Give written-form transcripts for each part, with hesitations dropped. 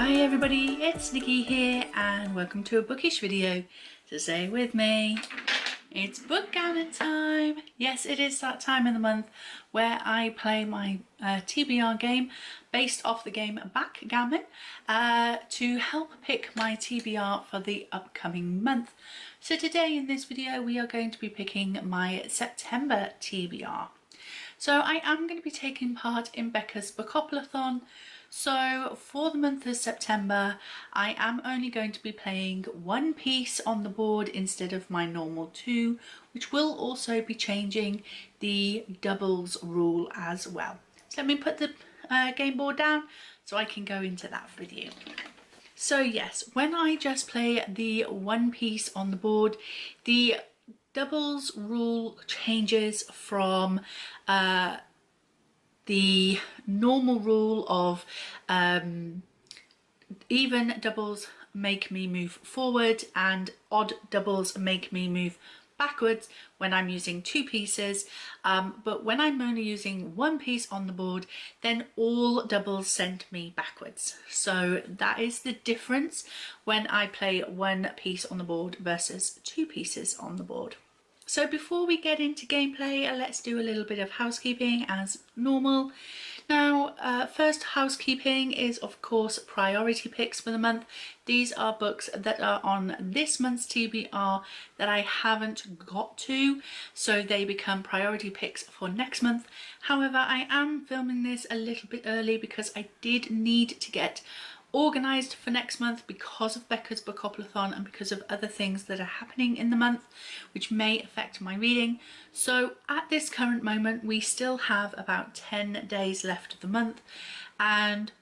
Hi everybody, it's Nikki here and welcome to a bookish video. So say with me, it's Bookgammon time. Yes, it is that time of the month where I play my TBR game based off the game Backgammon to help pick my TBR for the upcoming month. So today in this video we are going to be picking my September TBR. So I am going to be taking part in Becca's Bookoplothon. So for the month of September, I am only going to be playing one piece on the board instead of my normal two, which will also be changing the doubles rule as well. So let me put the game board down so I can go into that with you. So yes, when I just play the one piece on the board, the doubles rule changes from the normal rule of even doubles make me move forward and odd doubles make me move backwards when I'm using two pieces, but when I'm only using one piece on the board, then all doubles send me backwards. So that is the difference when I play one piece on the board versus two pieces on the board. So before we get into gameplay, let's do a little bit of housekeeping as normal. Now, first housekeeping is of course priority picks for the month. These are books that are on this month's TBR that I haven't got to, so they become priority picks for next month. However, I am filming this a little bit early because I did need to get organised for next month because of Becca's Bookoplothon and because of other things that are happening in the month which may affect my reading. So at this current moment we still have about 10 days left of the month, and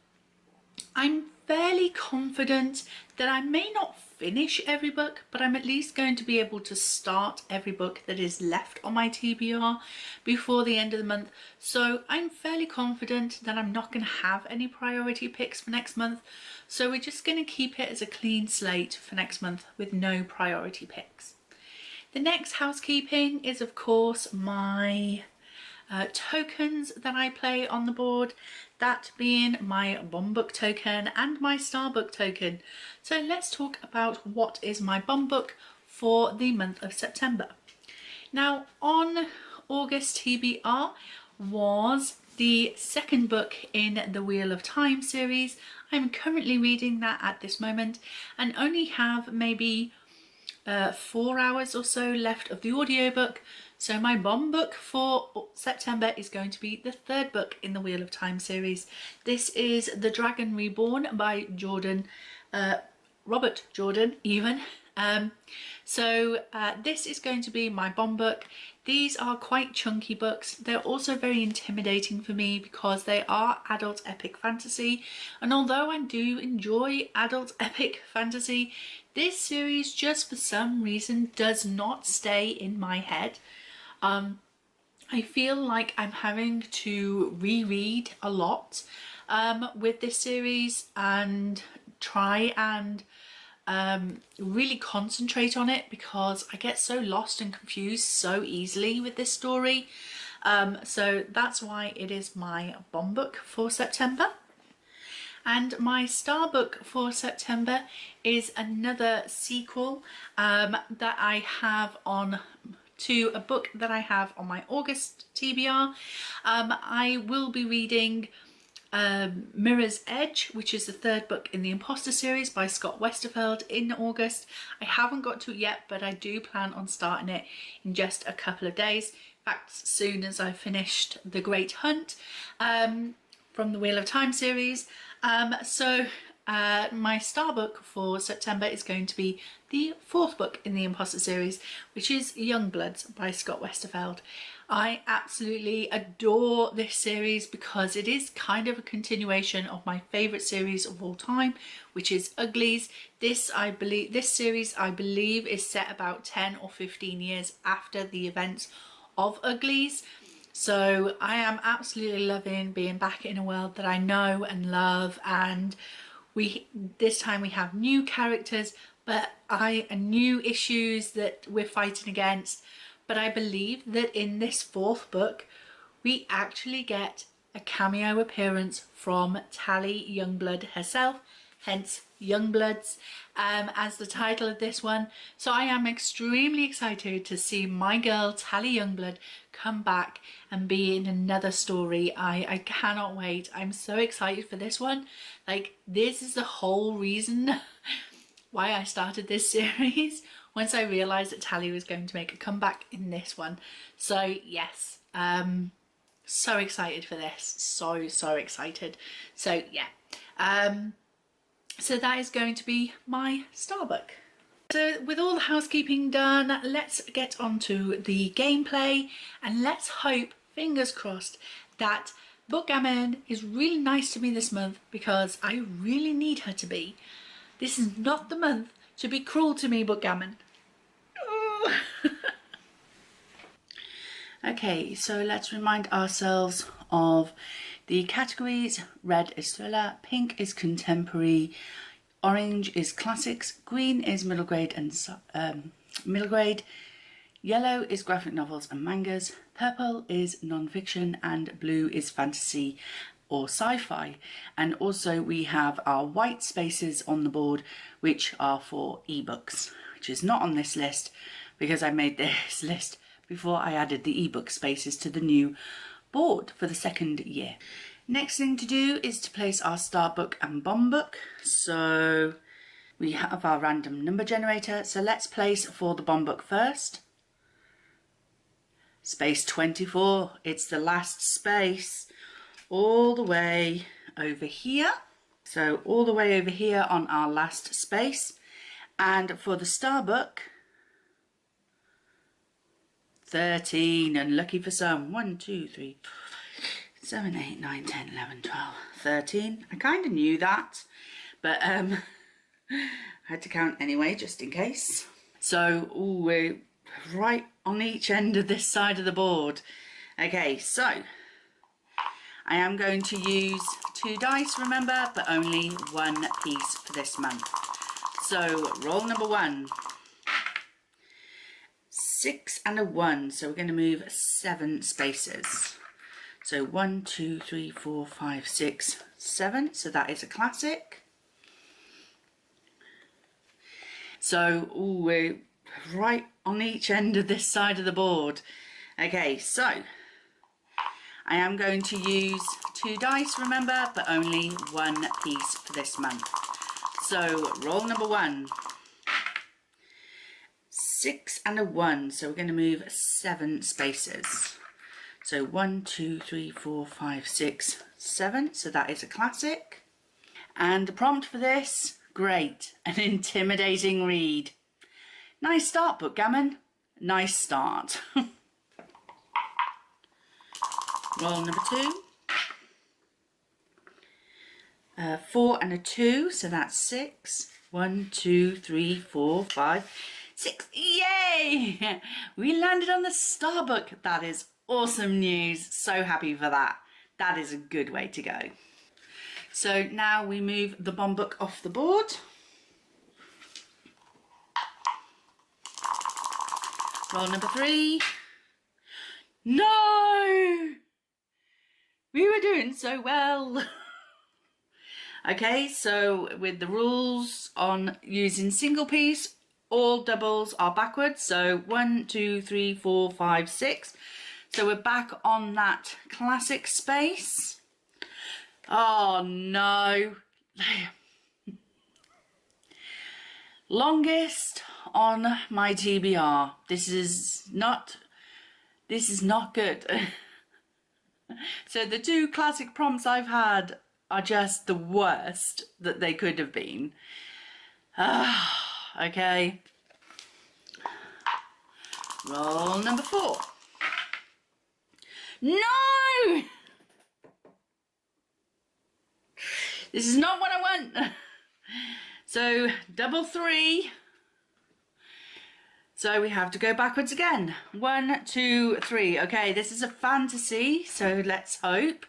I'm fairly confident that I may not finish every book, but I'm at least going to be able to start every book that is left on my TBR before the end of the month. So I'm fairly confident that I'm not going to have any priority picks for next month. So we're just going to keep it as a clean slate for next month with no priority picks. The next housekeeping is of course my tokens that I play on the board, that being my bomb book token and my star book token. So let's talk about what is my bomb book for the month of September. Now on August TBR was the second book in the Wheel of Time series. I'm currently reading that at this moment and only have maybe 4 hours or so left of the audiobook. So my bomb book for September is going to be the third book in the Wheel of Time series. This is The Dragon Reborn by Robert Jordan even. This is going to be my bomb book. These are quite chunky books. They're also very intimidating for me because they are adult epic fantasy, and although I do enjoy adult epic fantasy, this series just for some reason does not stay in my head. I feel like I'm having to reread a lot with this series and try and really concentrate on it because I get so lost and confused so easily with this story. So that's why it is my bomb book for September. And my star book for September is another sequel that I have on to a book that I have on my August TBR. I will be reading Mirror's Edge, which is the third book in the Imposter series by Scott Westerfeld in August. I haven't got to it yet, but I do plan on starting it in just a couple of days. In fact, as soon as I've finished The Great Hunt from the Wheel of Time series. My star book for September is going to be the fourth book in the Imposter series, which is Youngbloods by Scott Westerfeld. I absolutely adore this series because it is kind of a continuation of my favourite series of all time, which is Uglies. This series I believe is set about 10 or 15 years after the events of Uglies. So I am absolutely loving being back in a world that I know and love, and this time we have new characters, but new issues that we're fighting against. But I believe that in this fourth book we actually get a cameo appearance from Tally Youngblood herself, hence Youngbloods as the title of this one. So I am extremely excited to see my girl Tally Youngblood come back and be in another story. I cannot wait. I'm so excited for this one. Like, this is the whole reason why I started this series, once I realised that Tally was going to make a comeback in this one. So yes, so excited for this, so excited. So yeah, so that is going to be my star book. So with all the housekeeping done, let's get on to the gameplay, and let's hope, fingers crossed, that Bookgammon is really nice to me this month, because I really need her to be. This is not the month to be cruel to me, Bookgammon. Oh. Okay, so let's remind ourselves of the categories. Red is thriller, pink is contemporary, orange is classics, green is middle grade and middle grade, yellow is graphic novels and mangas, purple is non-fiction, and blue is fantasy or sci-fi. And also we have our white spaces on the board, which are for ebooks, which is not on this list because I made this list before I added the ebook spaces to the new board for the second year. Next thing to do is to place our star book and bomb book. So we have our random number generator. So let's place for the bomb book first. Space 24, it's the last space, all the way over here. So all the way over here on our last space. And for the star book, 13, and lucky for some, 1, 2, 3, 4, 7, 8, 9, 10, 11, 12, 13. I kind of knew that, but I had to count anyway, just in case. So ooh, we're right on each end of this side of the board. Okay, so I am going to use 2 dice, remember, but only 1 piece for this month. So roll number 1. 6 and a 1, so we're going to move 7 spaces. So 1, 2, 3, 4, 5, 6, 7. So that is a classic. So ooh, we're right on each end of this side of the board. Okay, so I am going to use 2 dice, remember, but only 1 piece for this month. So roll number 1. 6 and a 1, so we're going to move 7 spaces. So 1, 2, 3, 4, 5, 6, 7. So that is a classic. And the prompt for this, great, an intimidating read. Nice start, Bookgammon. Nice start. Roll number 2. 4 and a 2, so that's 6. 1, 2, 3, 4, 5, 6. Yay! We landed on the star book. That is awesome news. So happy for that. That is a good way to go. So now we move the bomb book off the board. Roll number 3. No! We were doing so well. Okay, so with the rules on using single piece, all doubles are backwards. So 1, 2, 3, 4, 5, 6. So we're back on that classic space. Oh no. Longest on my TBR. This is not good. So the 2 classic prompts I've had are just the worst that they could have been. Okay. Roll number 4. No! This is not what I want. So double 3. So we have to go backwards again. 1, 2, 3. Okay, this is a fantasy, so let's hope.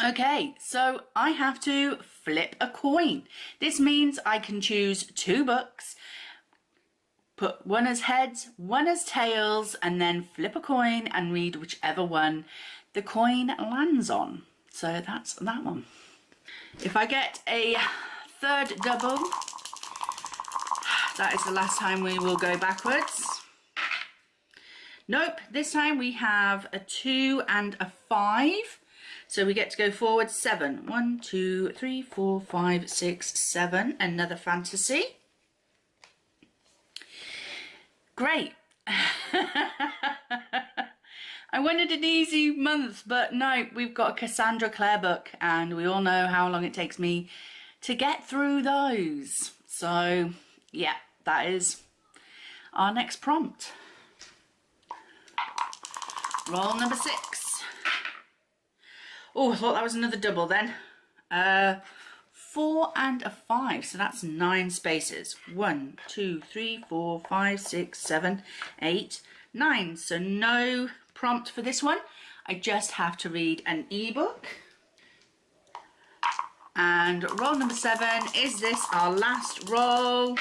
Okay, so I have to flip a coin. This means I can choose 2 books, put one as heads, one as tails, and then flip a coin and read whichever one the coin lands on. So that's that one. If I get a third double, that is the last time we will go backwards. Nope, this time we have a 2 and a 5. So we get to go forward 7. 1, 2, 3, 4, 5, 6, 7. Another fantasy. Great. I wanted an easy month, but no, we've got a Cassandra Clare book, and we all know how long it takes me to get through those. So yeah, that is our next prompt. Roll number 6. Oh, I thought that was another double then. 4 and a 5, so that's 9 spaces. 1, 2, 3, 4, 5, 6, 7, 8, 9. So no prompt for this one. I just have to read an ebook. And roll number 7. Is this our last roll?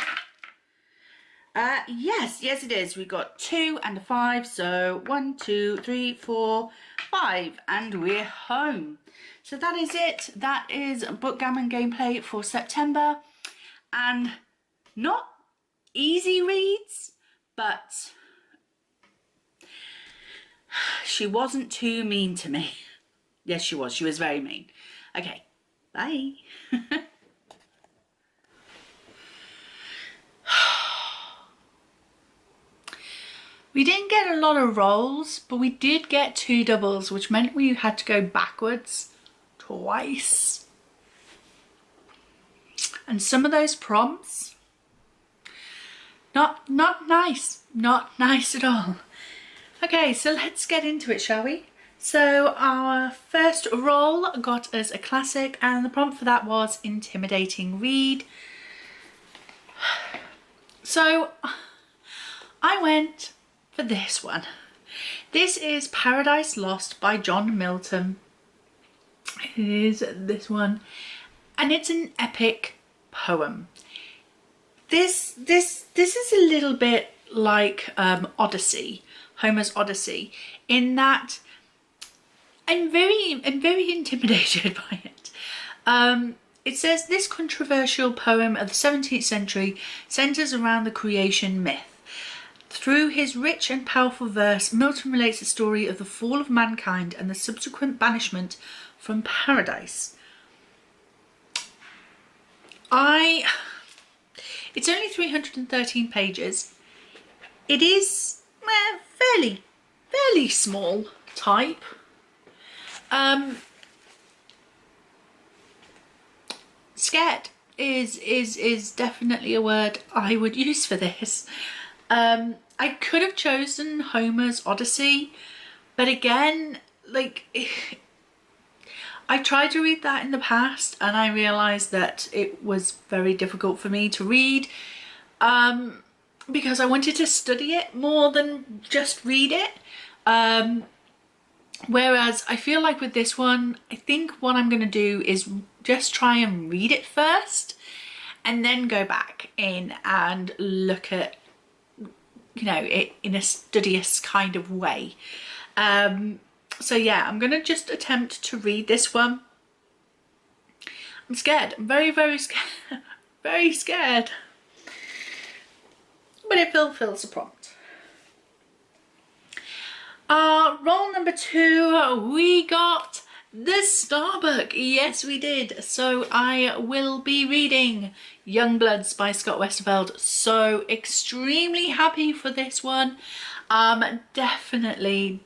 Yes it is. We've got 2 and a 5, so 1, 2, 3, 4, 5, and we're home. So that is it. That is Bookgammon gameplay for September, and not easy reads, but she wasn't too mean to me. Yes, she was. She was very mean. Okay, bye. We didn't get a lot of rolls, but we did get 2 doubles, which meant we had to go backwards twice. And some of those prompts, not nice. Not nice at all. Okay, so let's get into it, shall we? So our first roll got us a classic, and the prompt for that was intimidating read. So I went for this one. This is Paradise Lost by John Milton. It is this one, and it's an epic poem. This is a little bit like Odyssey, Homer's Odyssey, in that I'm very intimidated by it. It says this controversial poem of the 17th century centres around the creation myth. Through his rich and powerful verse, Milton relates the story of the fall of mankind and the subsequent banishment from paradise. It's only 313 pages. It is fairly small type. Scared is definitely a word I would use for this. I could have chosen Homer's Odyssey, but again, like, I tried to read that in the past and I realised that it was very difficult for me to read, because I wanted to study it more than just read it. Whereas I feel like with this one, I think what I'm going to do is just try and read it first and then go back in and look at, you know, it in a studious kind of way. So yeah, I'm going to just attempt to read this one. I'm scared. I'm very scared. Very scared. But it fulfills the prompt. Roll number 2, we got the Starbuck. Yes, we did. So I will be reading Youngbloods by Scott Westerfeld. So extremely happy for this one. Definitely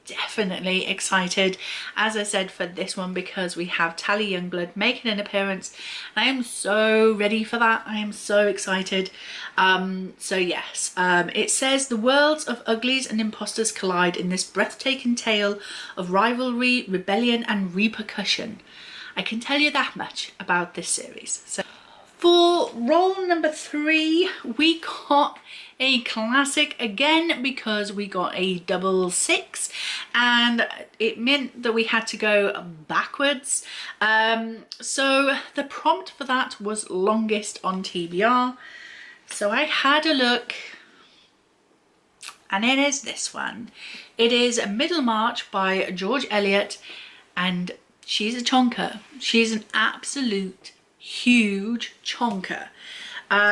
excited, as I said, for this one because we have Tally Youngblood making an appearance. I am so ready for that. I am so excited. So yes, it says the worlds of uglies and imposters collide in this breathtaking tale of rivalry, rebellion and repercussion. I can tell you that much about this series. So for roll number 3, we got a classic again because we got a double 6 and it meant that we had to go backwards. So the prompt for that was longest on TBR. So I had a look and it is this one. It is Middlemarch by George Eliot, and she's a chonker. She's an absolute huge chonker.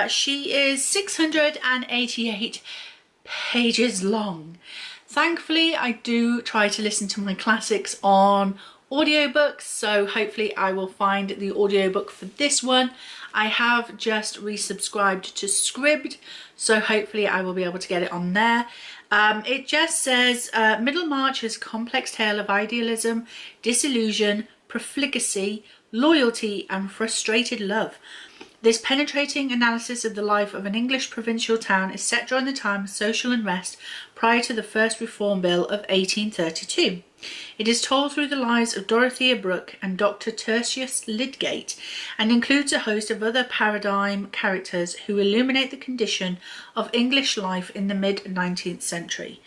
She is 688 pages long. Thankfully, I do try to listen to my classics on audiobooks, so hopefully I will find the audiobook for this one. I have just resubscribed to Scribd, so hopefully I will be able to get it on there. It just says Middlemarch is a complex tale of idealism, disillusion, profligacy, loyalty and frustrated love. This penetrating analysis of the life of an English provincial town is set during the time of social unrest prior to the first Reform Bill of 1832. It is told through the lives of Dorothea Brooke and Dr. Tertius Lydgate and includes a host of other paradigm characters who illuminate the condition of English life in the mid-19th century.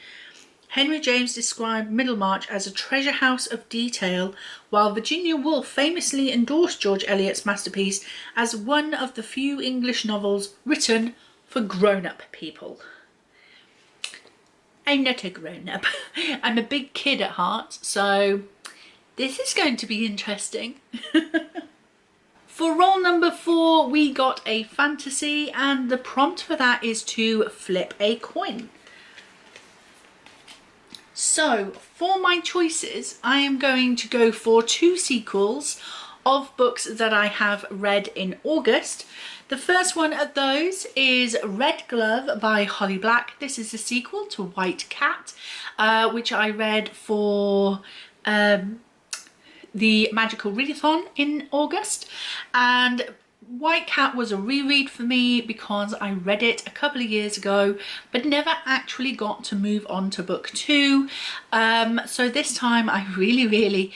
Henry James described Middlemarch as a treasure house of detail, while Virginia Woolf famously endorsed George Eliot's masterpiece as one of the few English novels written for grown-up people. I'm not a grown-up. I'm a big kid at heart, so this is going to be interesting. For roll number 4, we got a fantasy, and the prompt for that is to flip a coin. So for my choices, I am going to go for 2 sequels of books that I have read in August. The first one of those is Red Glove by Holly Black. This is a sequel to White Cat, which I read for the Magical Readathon in August, and White Cat was a reread for me because I read it a couple of years ago but never actually got to move on to book 2. So this time I really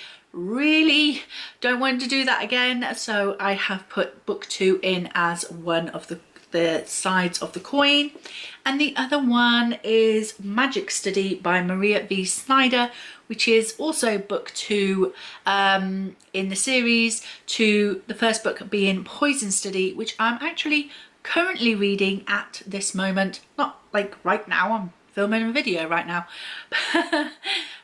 don't want to do that again, so I have put book 2 in as one of the sides of the coin. And the other one is Magic Study by Maria V. Snyder, which is also book 2 in the series, to the first book being Poison Study, which I'm actually currently reading at this moment. Not like right now, I'm filming a video right now.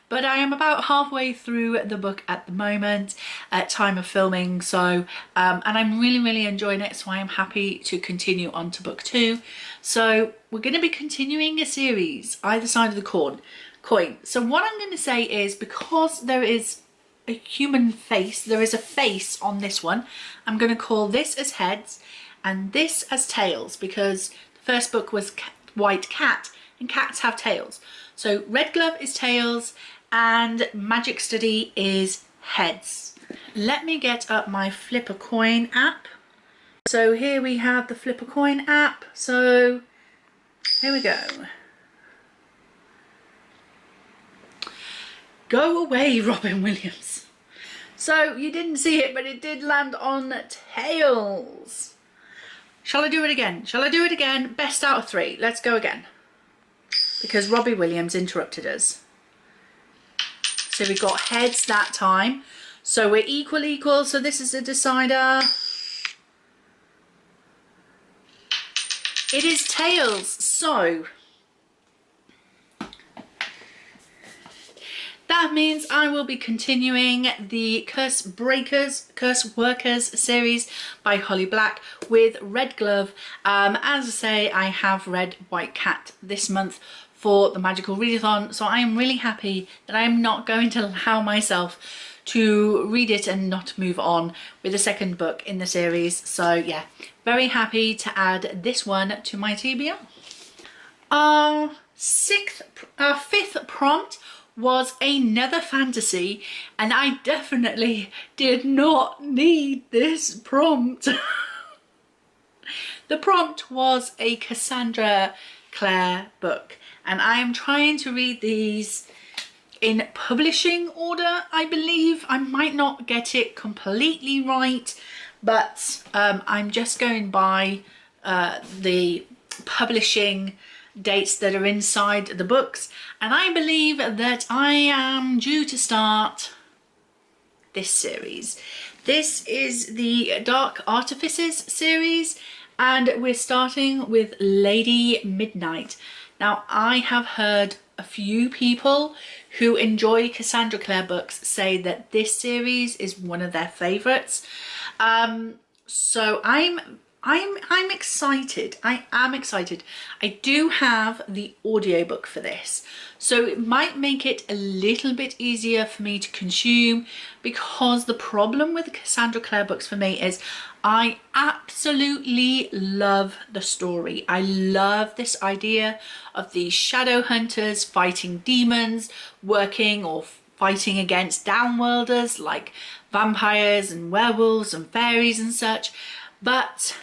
But I am about halfway through the book at the moment at time of filming, so and I'm really enjoying it, so I am happy to continue on to book 2. So we're going to be continuing a series either side of the coin. So what I'm going to say is, because there is a human face, there is a face on this one, I'm going to call this as heads and this as tails, because the first book was White Cat and cats have tails. So Red Glove is tails and Magic Study is heads. Let me get up my Flip a Coin app. So here we have the Flip a Coin app. So here we go. Go away, Robin Williams. So you didn't see it, but it did land on tails. Shall I do it again? Shall I do it again? Best out of 3. Let's go again, because Robbie Williams interrupted us. So we got heads that time. So we're equal. So this is a decider. It is tails. So that means I will be continuing the Curse Workers series by Holly Black with Red Glove. As I say, I have read White Cat this month for the Magical Readathon, so I am really happy that I am not going to allow myself to read it and not move on with the second book in the series. So yeah, very happy to add this one to my TBR. Our fifth prompt was another fantasy, and I definitely did not need this prompt. The prompt was a Cassandra Clare book, and I am trying to read these in publishing order, I believe. I might not get it completely right, but I'm just going by the publishing dates that are inside the books, and I believe that I am due to start this series. This is the Dark Artifices series, and we're starting with Lady Midnight. Now, I have heard a few people who enjoy Cassandra Clare books say that this series is one of their favorites. So I'm excited. I am excited. I do have the audiobook for this, so it might make it a little bit easier for me to consume, because the problem with the Cassandra Clare books for me is I absolutely love the story. I love this idea of these shadow hunters fighting demons, working or fighting against downworlders like vampires and werewolves and fairies and such. But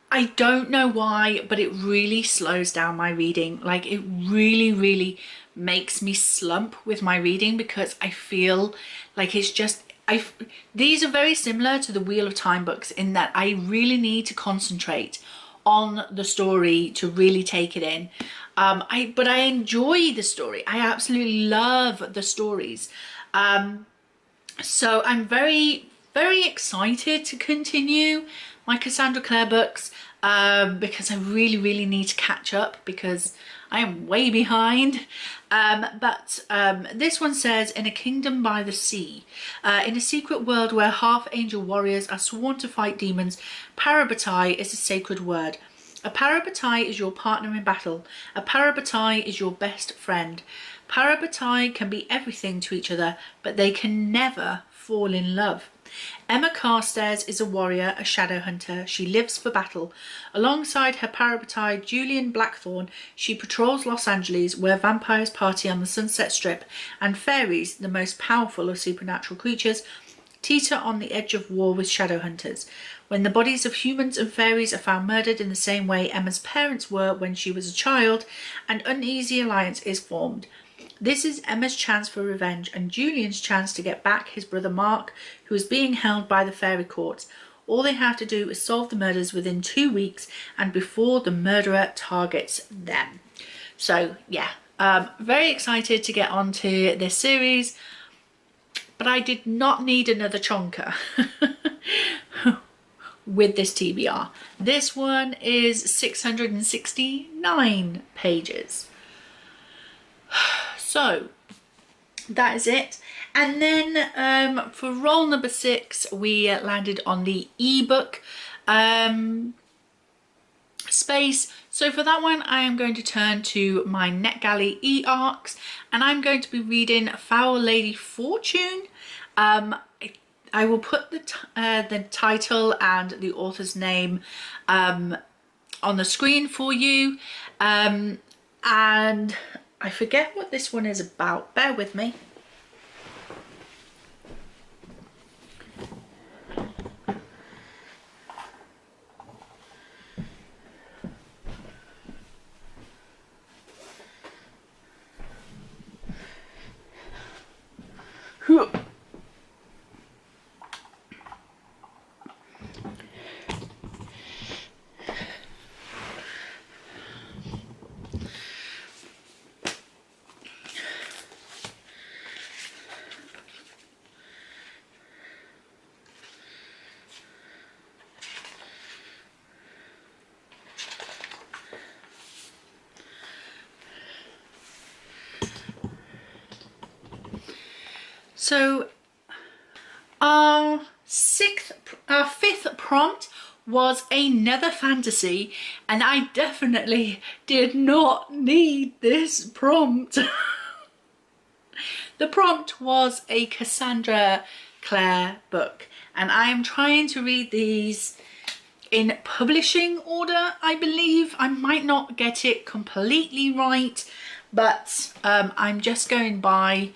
I don't know why, but it really slows down my reading. Like, it really makes me slump with my reading, because I feel like it's just, these are very similar to the Wheel of Time books in that I really need to concentrate on the story to really take it in. But I enjoy the story. I absolutely love the stories. So I'm very excited to continue my Cassandra Clare books, because I really need to catch up, because I am way behind. But this one says, in a kingdom by the sea, in a secret world where half-angel warriors are sworn to fight demons, parabatai is a sacred word. A parabatai is your partner in battle. A parabatai is your best friend. Parabatai can be everything to each other, but they can never fall in love. Emma Carstairs is a warrior, a shadow hunter. She lives for battle. Alongside her parabatai Julian Blackthorne, she patrols Los Angeles, where vampires party on the Sunset Strip, and fairies, the most powerful of supernatural creatures, teeter on the edge of war with shadow hunters. When the bodies of humans and fairies are found murdered in the same way Emma's parents were when she was a child, an uneasy alliance is formed. This is Emma's chance for revenge and Julian's chance to get back his brother Mark, who is being held by the fairy courts. All they have to do is solve the murders within 2 weeks and before the murderer targets them. So yeah, very excited to get onto this series, but I did not need another chonker with this TBR. This one is 669 pages. So that is it. And then for roll number 6, we landed on the ebook space. So for that one, I am going to turn to my NetGalley e-arcs, and I'm going to be reading Foul Lady Fortune. I will put the title and the author's name on the screen for you. And I forget what this one is about. Bear with me. So our fifth prompt was another fantasy, and I definitely did not need this prompt. The prompt was a Cassandra Clare book, and I am trying to read these in publishing order, I believe. I might not get it completely right, but I'm just going by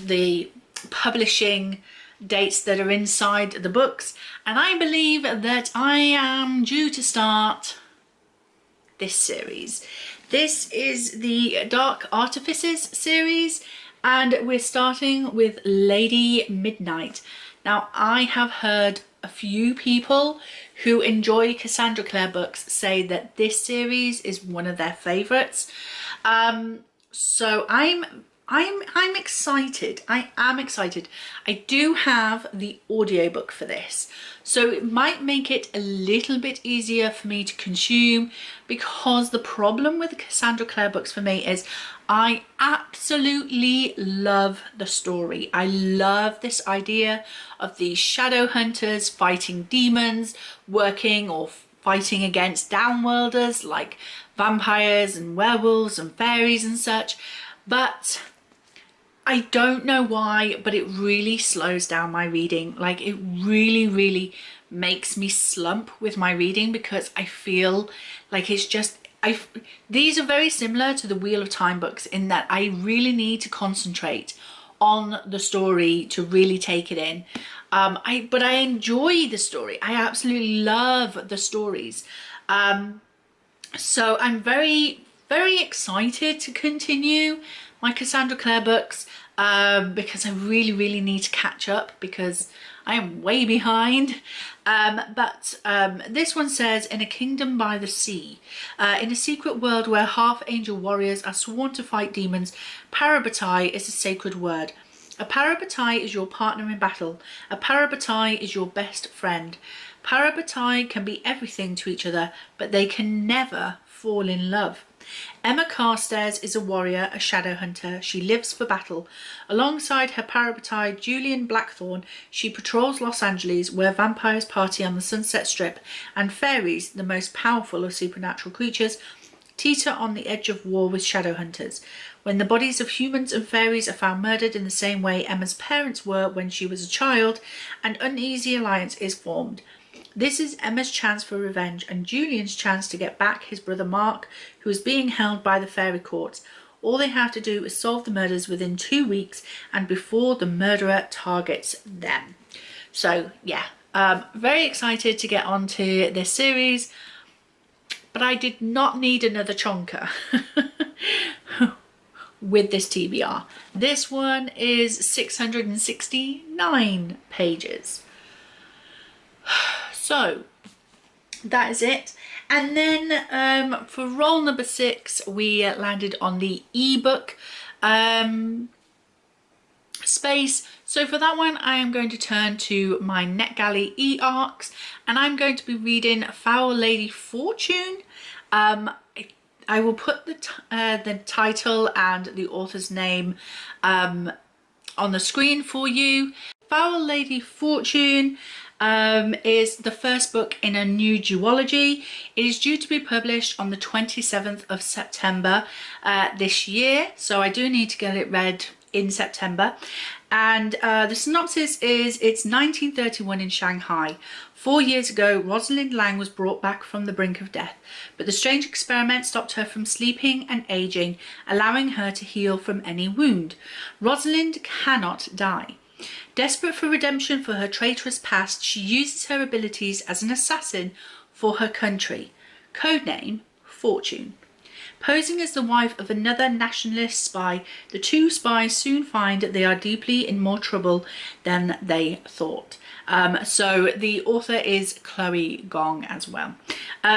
the publishing dates that are inside the books, and I believe that I am due to start this series. This is the Dark Artifices series, and we're starting with Lady Midnight. Now, I have heard a few people who enjoy Cassandra Clare books say that this series is one of their favorites. So I'm I'm excited. I am excited. I do have the audiobook for this, so it might make it a little bit easier for me to consume, because the problem with the Cassandra Clare books for me is I absolutely love the story. I love this idea of these shadow hunters fighting demons, working or fighting against downworlders like vampires and werewolves and fairies and such, but I don't know why, but it really slows down my reading. Like, it really makes me slump with my reading, because I feel like it's just, these are very similar to the Wheel of Time books in that I really need to concentrate on the story to really take it in. But I enjoy the story. I absolutely love the stories. So I'm very excited to continue my Cassandra Clare books, because I really need to catch up, because I am way behind. This one says, in a kingdom by the sea, in a secret world where half-angel warriors are sworn to fight demons, parabatai is a sacred word. A parabatai is your partner in battle. A parabatai is your best friend. Parabatai can be everything to each other, but they can never fall in love. Emma Carstairs is a warrior, a shadow hunter. She lives for battle. Alongside her parabatai Julian Blackthorne, she patrols Los Angeles, where vampires party on the Sunset Strip, and fairies, the most powerful of supernatural creatures, teeter on the edge of war with shadow hunters. When the bodies of humans and fairies are found murdered in the same way Emma's parents were when she was a child, an uneasy alliance is formed. This is Emma's chance for revenge and Julian's chance to get back his brother Mark, who is being held by the fairy courts. All they have to do is solve the murders within 2 weeks and before the murderer targets them. So yeah, very excited to get onto this series, but I did not need another chonker with this TBR. This one is 669 pages. So that is it. And then for roll number 6, we landed on the ebook space. So for that one, I am going to turn to my NetGalley e-arcs, and I'm going to be reading Foul Lady Fortune. I will put the title and the author's name on the screen for you. Foul Lady Fortune is the first book in a new duology. It is due to be published on the 27th of September this year, so I do need to get it read in September. And the synopsis is, it's 1931 in Shanghai. 4 years ago, Rosalind Lang was brought back from the brink of death, but the strange experiment stopped her from sleeping and aging, allowing her to heal from any wound. Rosalind cannot die. Desperate for redemption for her traitorous past, she uses her abilities as an assassin for her country. Codename Fortune. Posing as the wife of another nationalist spy, the two spies soon find they are deeply in more trouble than they thought. So the author is Chloe Gong as well.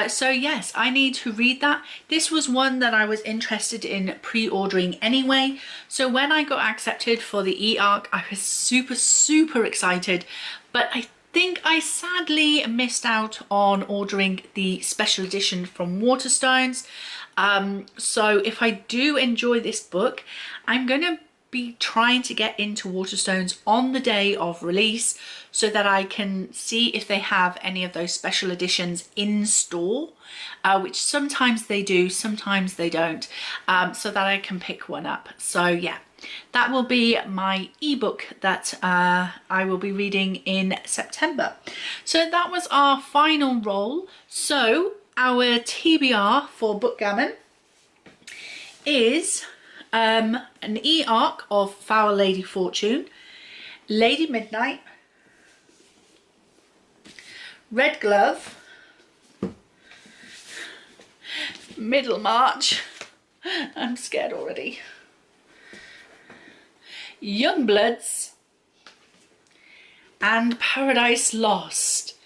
So yes, I need to read that. This was one that I was interested in pre-ordering anyway. So when I got accepted for the e-arc, I was super excited. But I think I sadly missed out on ordering the special edition from Waterstones. So if I do enjoy this book, I'm going to be trying to get into Waterstones on the day of release so that I can see if they have any of those special editions in store, which sometimes they do, sometimes they don't, so that I can pick one up. So yeah, that will be my ebook that I will be reading in September. So that was our final roll. So our TBR for Bookgammon is an e-arc of Foul Lady Fortune, Lady Midnight, Red Glove, Middlemarch, I'm scared already, Youngbloods, and Paradise Lost.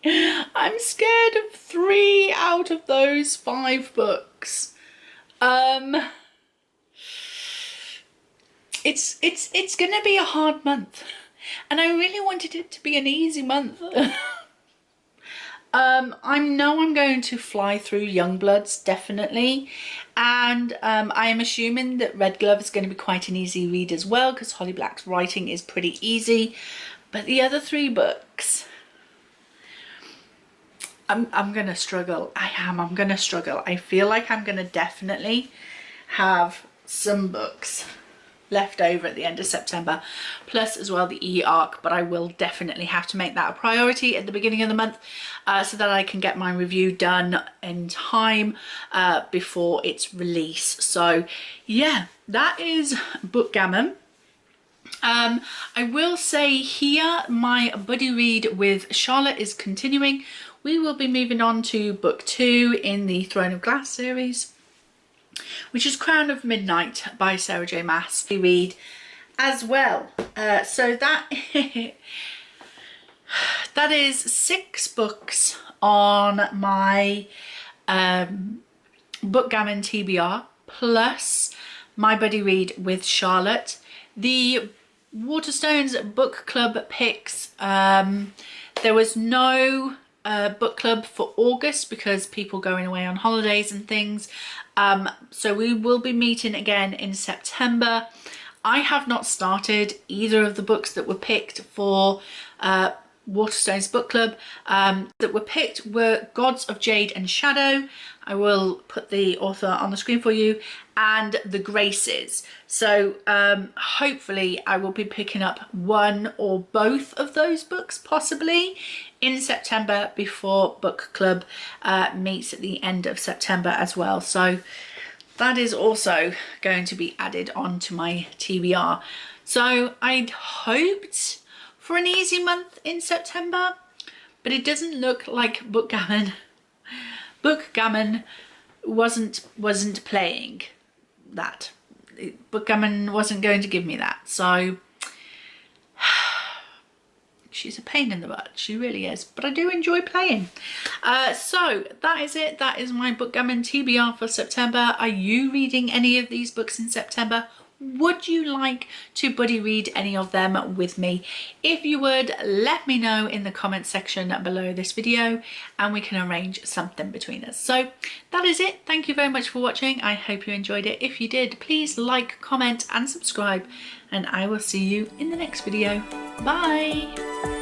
I'm scared of 3 out of those 5 books. It's gonna be a hard month, and I really wanted it to be an easy month. I know I'm going to fly through Youngbloods, definitely, and I am assuming that Red Glove is going to be quite an easy read as well, because Holly Black's writing is pretty easy. But the other 3 books, I'm gonna struggle. I'm gonna struggle. I feel like I'm gonna definitely have some books left over at the end of September, plus as well the e-arc, but I will definitely have to make that a priority at the beginning of the month, so that I can get my review done in time before its release. So yeah, that is Bookgammon. I will say here, my buddy read with Charlotte is continuing. We will be moving on to book 2 in the Throne of Glass series, which is Crown of Midnight by Sarah J Maas. We read as well. So that that is 6 books on my Bookgammon TBR, plus my buddy read with Charlotte. The Waterstones book club picks, there was no book club for August because people going away on holidays and things, so we will be meeting again in September. I have not started either of the books that were picked for Waterstones book club. That were picked were Gods of Jade and Shadow. I will put the author on the screen for you, and The Graces. So hopefully I will be picking up one or both of those books possibly in September before book club meets at the end of September as well. So that is also going to be added on to my TBR. So I'd hoped for an easy month in September, but it doesn't look like Bookgammon wasn't playing that. Bookgammon wasn't going to give me that. So she's a pain in the butt, she really is, but I do enjoy playing. So that is it. That is my Bookgammon TBR for September. Are you reading any of these books in September? Would you like to buddy read any of them with me? If you would, let me know in the comment section below this video and we can arrange something between us. So that is it. Thank you very much for watching. I hope you enjoyed it. If you did, please like, comment and subscribe, and I will see you in the next video. Bye.